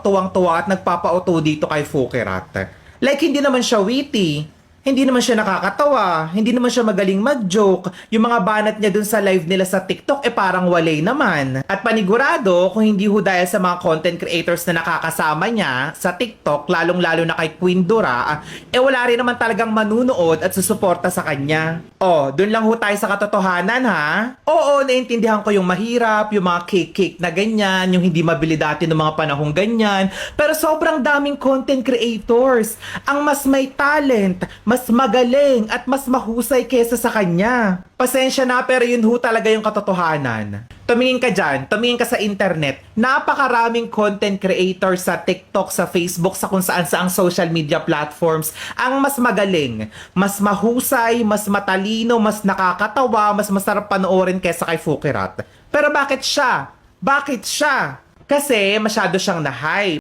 tuwang-tuwa at nagpapauto dito kay Fukerat. Like, hindi naman siya witty. Hindi naman siya nakakatawa, hindi naman siya magaling mag-joke. Yung mga banat niya dun sa live nila sa TikTok parang walay naman. At panigurado, kung hindi ho dahil sa mga content creators na nakakasama niya sa TikTok, lalong-lalo na kay Queen Dura, wala rin naman talagang manunood at susuporta sa kanya. Oh, dun lang ho tayo sa katotohanan ha. Oo, naintindihan ko yung mahirap, yung mga cake-cake na ganyan, yung hindi mabili dati ng mga panahong ganyan. Pero sobrang daming content creators ang mas may talent, mas magaling at mas mahusay kesa sa kanya. Pasensya na pero yun ho talaga yung katotohanan. Tumingin ka dyan, tumingin ka sa internet. Napakaraming content creators sa TikTok, sa Facebook, sa kung saan saang social media platforms ang mas magaling, mas mahusay, mas matalino, mas nakakatawa, mas masarap panoorin kesa kay Fukerat. Pero bakit siya? Bakit siya? Kasi masyado siyang na-hype.